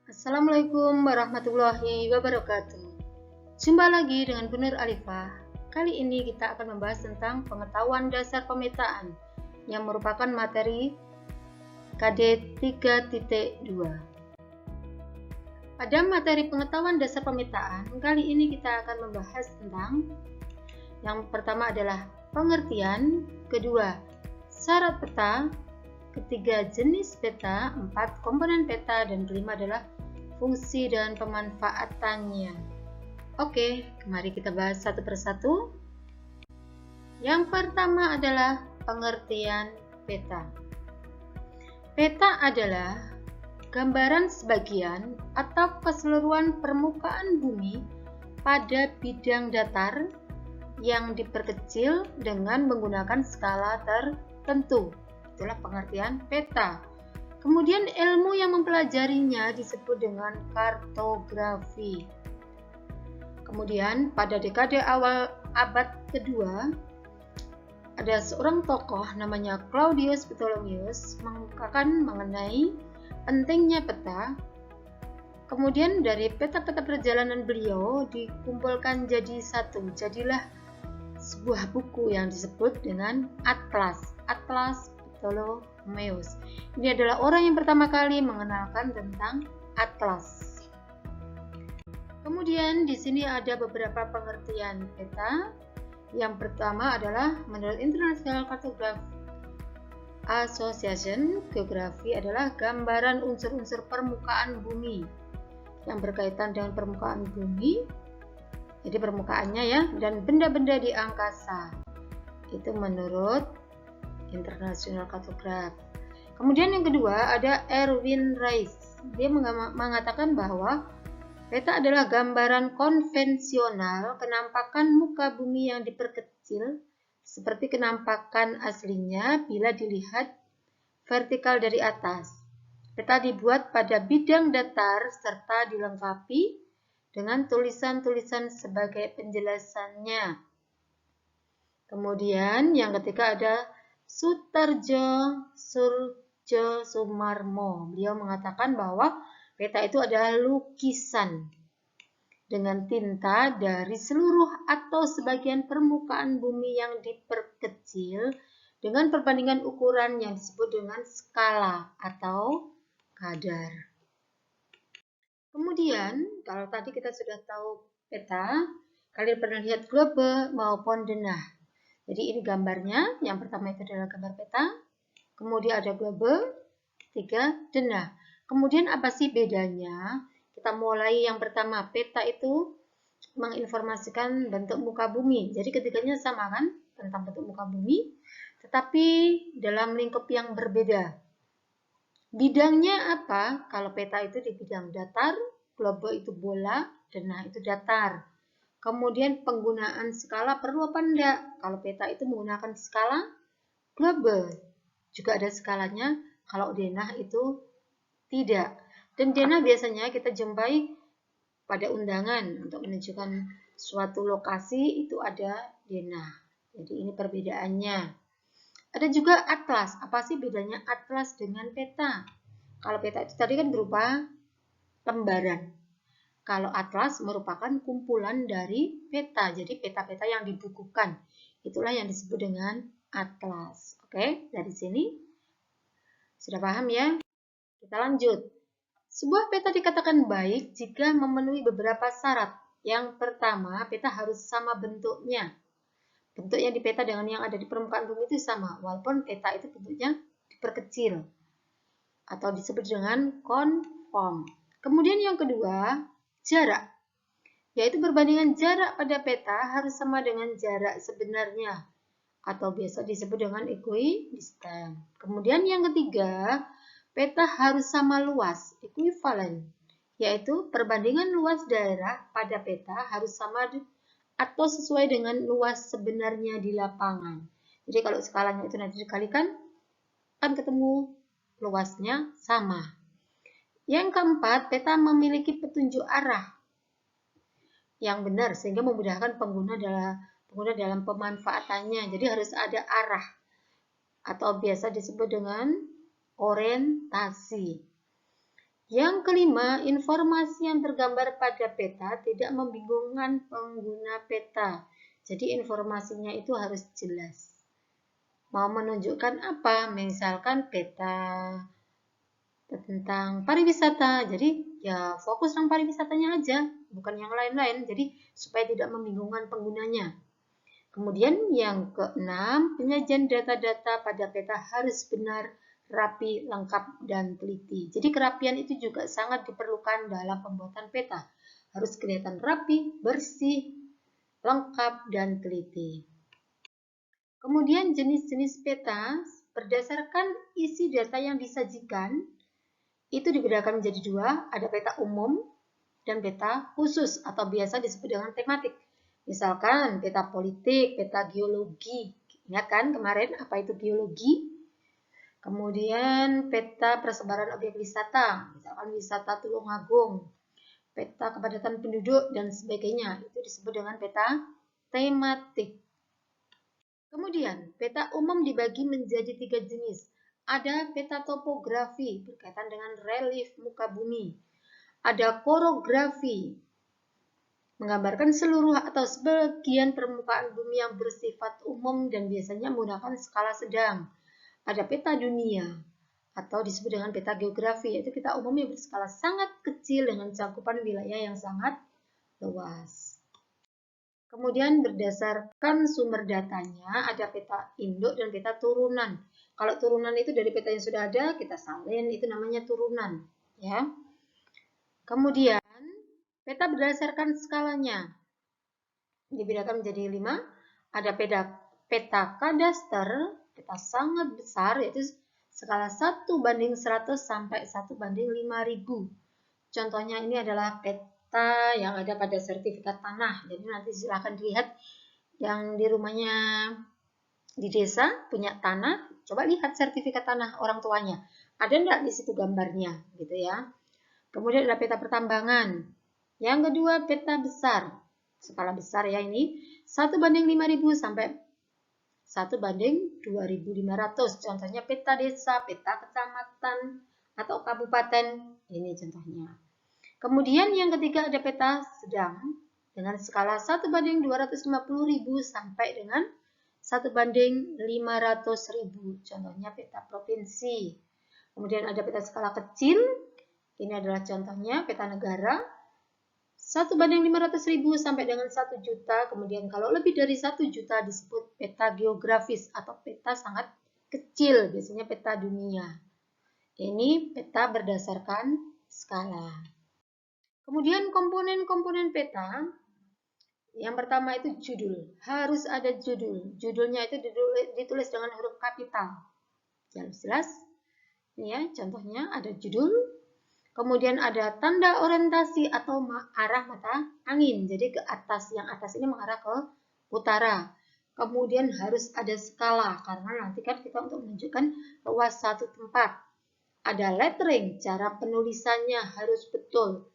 Assalamualaikum warahmatullahi wabarakatuh. Jumpa lagi dengan Bu Nur Alifah. Kali ini kita akan membahas tentang pengetahuan dasar pemetaan yang merupakan materi KD 3.2. Pada materi pengetahuan dasar pemetaan, kali ini kita akan membahas tentang yang pertama adalah pengertian, kedua syarat peta, ketiga jenis peta, empat komponen peta, dan kelima adalah fungsi dan pemanfaatannya. Oke, mari kita bahas satu persatu. Yang pertama adalah pengertian peta. Peta adalah gambaran sebagian atau keseluruhan permukaan bumi pada bidang datar yang diperkecil dengan menggunakan skala tertentu. Itulah pengertian peta. Kemudian ilmu yang mempelajarinya disebut dengan kartografi. Kemudian pada dekade awal abad kedua, ada seorang tokoh namanya Claudius Ptolemaeus mengungkapkan mengenai pentingnya peta. Kemudian dari peta-peta perjalanan beliau dikumpulkan jadi satu. Jadilah sebuah buku yang disebut dengan Atlas Ptolemaeus. Ini adalah orang yang pertama kali mengenalkan tentang atlas. Kemudian di sini ada beberapa pengertian peta. Yang pertama adalah menurut International Cartographic Association, geografi adalah gambaran unsur-unsur permukaan bumi yang berkaitan dengan permukaan bumi. Jadi permukaannya ya, dan benda-benda di angkasa. Itu menurut International Cartograph. Kemudian yang kedua ada Erwin Rice. Dia mengatakan bahwa peta adalah gambaran konvensional kenampakan muka bumi yang diperkecil seperti kenampakan aslinya bila dilihat vertikal dari atas. Peta dibuat pada bidang datar serta dilengkapi dengan tulisan-tulisan sebagai penjelasannya. Kemudian yang ketiga ada Sutarjo Surjo Sumarmo. Beliau mengatakan bahwa peta itu adalah lukisan dengan tinta dari seluruh atau sebagian permukaan bumi yang diperkecil dengan perbandingan ukuran yang disebut dengan skala atau kadar. Kemudian, kalau tadi kita sudah tahu peta, kalian pernah lihat globe maupun denah. Jadi ini gambarnya, yang pertama itu adalah gambar peta, kemudian ada globe, tiga denah. Kemudian apa sih bedanya? Kita mulai yang pertama, peta itu menginformasikan bentuk muka bumi. Jadi ketiganya sama kan, tentang bentuk muka bumi, tetapi dalam lingkup yang berbeda. Bidangnya apa? Kalau peta itu di bidang datar, globe itu bola, denah itu datar. Kemudian penggunaan skala perlu apa enggak? Kalau peta itu menggunakan skala global. Juga ada skalanya, kalau denah itu tidak. Dan denah biasanya kita jumpai pada undangan untuk menunjukkan suatu lokasi itu ada denah. Jadi ini perbedaannya. Ada juga atlas. Apa sih bedanya atlas dengan peta? Kalau peta itu tadi kan berupa lembaran. Kalau atlas merupakan kumpulan dari peta, jadi peta-peta yang dibukukan. Itulah yang disebut dengan atlas. Oke, dari sini sudah paham ya? Kita lanjut. Sebuah peta dikatakan baik jika memenuhi beberapa syarat. Yang pertama, peta harus sama bentuknya. Bentuknya di peta dengan yang ada di permukaan bumi itu sama, walaupun peta itu bentuknya diperkecil atau disebut dengan konform. Kemudian yang kedua, jarak, yaitu perbandingan jarak pada peta harus sama dengan jarak sebenarnya atau biasa disebut dengan equidistant. Kemudian yang ketiga, peta harus sama luas, equivalent, yaitu perbandingan luas daerah pada peta harus sama atau sesuai dengan luas sebenarnya di lapangan. Jadi kalau skalanya itu nanti dikalikan, kan ketemu luasnya sama. Yang keempat, peta memiliki petunjuk arah yang benar sehingga memudahkan pengguna dalam pemanfaatannya. Jadi harus ada arah atau biasa disebut dengan orientasi. Yang kelima, informasi yang tergambar pada peta tidak membingungkan pengguna peta. Jadi informasinya itu harus jelas. Mau menunjukkan apa? Misalkan peta tentang pariwisata. Jadi ya fokus tentang pariwisatanya aja, bukan yang lain-lain. Jadi supaya tidak membingungkan penggunanya. Kemudian yang keenam, penyajian data-data pada peta harus benar, rapi, lengkap, dan teliti. Jadi kerapian itu juga sangat diperlukan dalam pembuatan peta. Harus kelihatan rapi, bersih, lengkap, dan teliti. Kemudian jenis-jenis peta berdasarkan isi data yang disajikan itu dibedakan menjadi dua, ada peta umum dan peta khusus atau biasa disebut dengan tematik. Misalkan peta politik, peta geologi. Ingat kan kemarin apa itu geologi? Kemudian peta persebaran objek wisata, misalkan wisata Tulungagung, peta kepadatan penduduk dan sebagainya. Itu disebut dengan peta tematik. Kemudian peta umum dibagi menjadi 3 jenis. Ada peta topografi berkaitan dengan relief muka bumi. Ada korografi menggambarkan seluruh atau sebagian permukaan bumi yang bersifat umum dan biasanya menggunakan skala sedang. Ada peta dunia atau disebut dengan peta geografi, yaitu peta umum yang berskala sangat kecil dengan cakupan wilayah yang sangat luas. Kemudian berdasarkan sumber datanya ada peta induk dan peta turunan. Kalau turunan itu dari peta yang sudah ada, kita salin, itu namanya turunan. Ya. Kemudian peta berdasarkan skalanya dibedakan menjadi 5. Ada peta kadaster, peta sangat besar, yaitu skala 1:100 sampai 1:5000. Contohnya ini adalah peta yang ada pada sertifikat tanah. Jadi nanti silahkan dilihat yang di rumahnya di desa punya tanah, coba lihat sertifikat tanah orang tuanya. Ada enggak di situ gambarnya, gitu ya. Kemudian ada peta pertambangan. Yang kedua peta besar. Skala besar ya ini 1:5000 sampai 1:2500. Contohnya peta desa, peta kecamatan atau kabupaten. Ini contohnya. Kemudian yang ketiga ada peta sedang dengan skala 1:250.000 sampai dengan 1:500.000. Contohnya peta provinsi. Kemudian ada peta skala kecil. Ini adalah contohnya peta negara. 1:500.000 sampai dengan 1 juta. Kemudian kalau lebih dari 1 juta disebut peta geografis atau peta sangat kecil. Biasanya peta dunia. Ini peta berdasarkan skala. Kemudian komponen-komponen peta. Yang pertama itu judul. Harus ada judul. Judulnya itu ditulis dengan huruf kapital. Jelas? Ini ya, contohnya ada judul. Kemudian ada tanda orientasi atau arah mata angin. Jadi ke atas, yang atas ini mengarah ke utara. Kemudian harus ada skala, karena nanti kan kita untuk menunjukkan luas satu tempat. Ada lettering, cara penulisannya harus betul.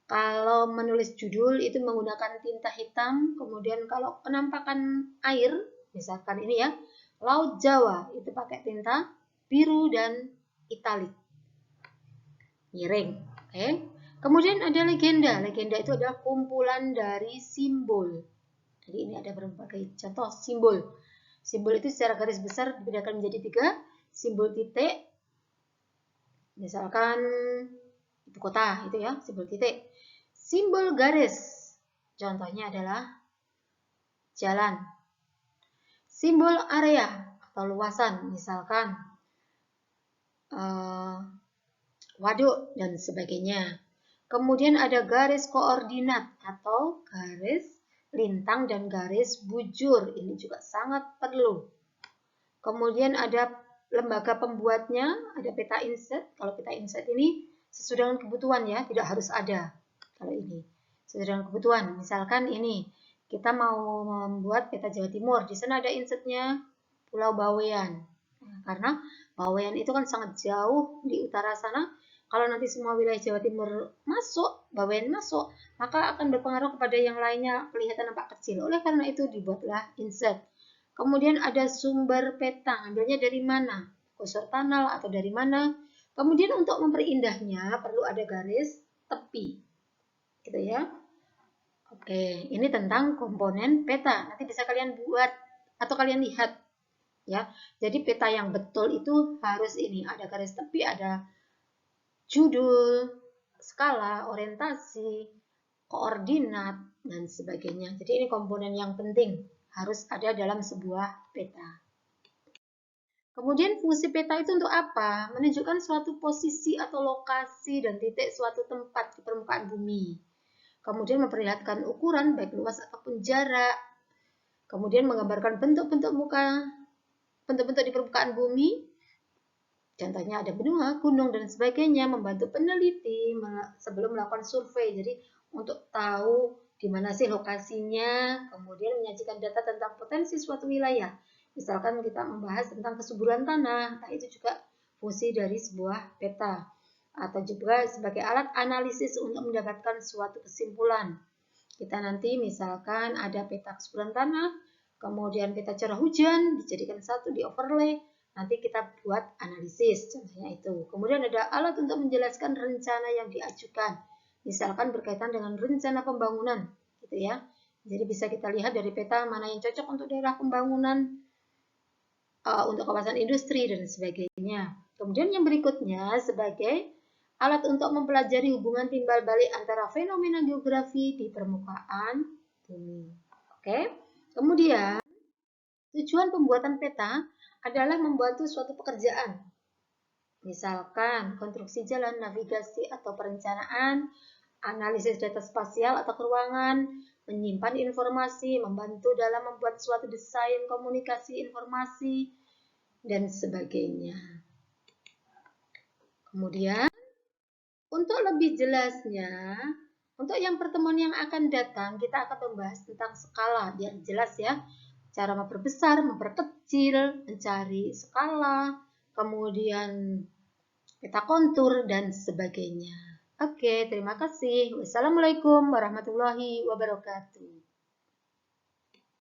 Kalau menulis judul itu menggunakan tinta hitam. Kemudian kalau penampakan air, misalkan ini ya, Laut Jawa, itu pakai tinta biru dan italik. Miring. Oke. Kemudian ada legenda. Legenda itu adalah kumpulan dari simbol. Jadi ini ada berbagai contoh simbol. Simbol itu secara garis besar dibedakan menjadi 3. Simbol titik. Misalkan ibu kota itu ya, simbol titik. Simbol garis. Contohnya adalah jalan. Simbol area atau luasan. Misalkan waduk dan sebagainya. Kemudian ada garis koordinat atau garis lintang dan garis bujur. Ini juga sangat perlu. Kemudian ada lembaga pembuatnya, ada peta inset. Kalau peta inset ini sesuai dengan kebutuhan ya, tidak harus ada. Kalau ini sesuai dengan kebutuhan. Misalkan ini kita mau membuat peta Jawa Timur. Di sana ada insetnya Pulau Bawean. Nah, karena Bawean itu kan sangat jauh di utara sana. Kalau nanti semua wilayah Jawa Timur masuk, Bawean masuk, maka akan berpengaruh kepada yang lainnya, kelihatan nampak kecil. Oleh karena itu dibuatlah insert. Kemudian ada sumber peta, ambilnya dari mana? Kusur Tunnel atau dari mana? Kemudian untuk memperindahnya perlu ada garis tepi, gitu ya. Oke, ini tentang komponen peta. Nanti bisa kalian buat atau kalian lihat ya. Jadi peta yang betul itu harus ini, ada garis tepi, ada judul, skala, orientasi, koordinat, dan sebagainya. Jadi ini komponen yang penting harus ada dalam sebuah peta. Kemudian fungsi peta itu untuk apa? Menunjukkan suatu posisi atau lokasi dan titik suatu tempat di permukaan bumi. Kemudian memperlihatkan ukuran baik luas ataupun jarak. Kemudian menggambarkan bentuk-bentuk di permukaan bumi. Contohnya ada benua, gunung, dan sebagainya. Membantu peneliti sebelum melakukan survei. Jadi untuk tahu di mana sih lokasinya. Kemudian menyajikan data tentang potensi suatu wilayah. Misalkan kita membahas tentang kesuburan tanah. Nah itu juga fungsi dari sebuah peta. Atau juga sebagai alat analisis untuk mendapatkan suatu kesimpulan. Kita nanti misalkan ada peta kesuburan tanah, kemudian peta curah hujan, dijadikan satu di overlay, nanti kita buat analisis, contohnya itu. Kemudian ada alat untuk menjelaskan rencana yang diajukan, misalkan berkaitan dengan rencana pembangunan, gitu ya. Jadi bisa kita lihat dari peta mana yang cocok untuk daerah pembangunan, untuk kawasan industri, dan sebagainya. Kemudian yang berikutnya sebagai alat untuk mempelajari hubungan timbal balik antara fenomena geografi di permukaan bumi. Oke. Kemudian tujuan pembuatan peta adalah membantu suatu pekerjaan. Misalkan konstruksi jalan, navigasi atau perencanaan, analisis data spasial atau keuangan, menyimpan informasi, membantu dalam membuat suatu desain komunikasi informasi, dan sebagainya. Kemudian, untuk lebih jelasnya, untuk yang pertemuan yang akan datang, kita akan membahas tentang skala, biar jelas ya. Cara memperbesar, memperkecil, mencari skala, kemudian peta kontur, dan sebagainya. Oke, terima kasih. Wassalamualaikum warahmatullahi wabarakatuh.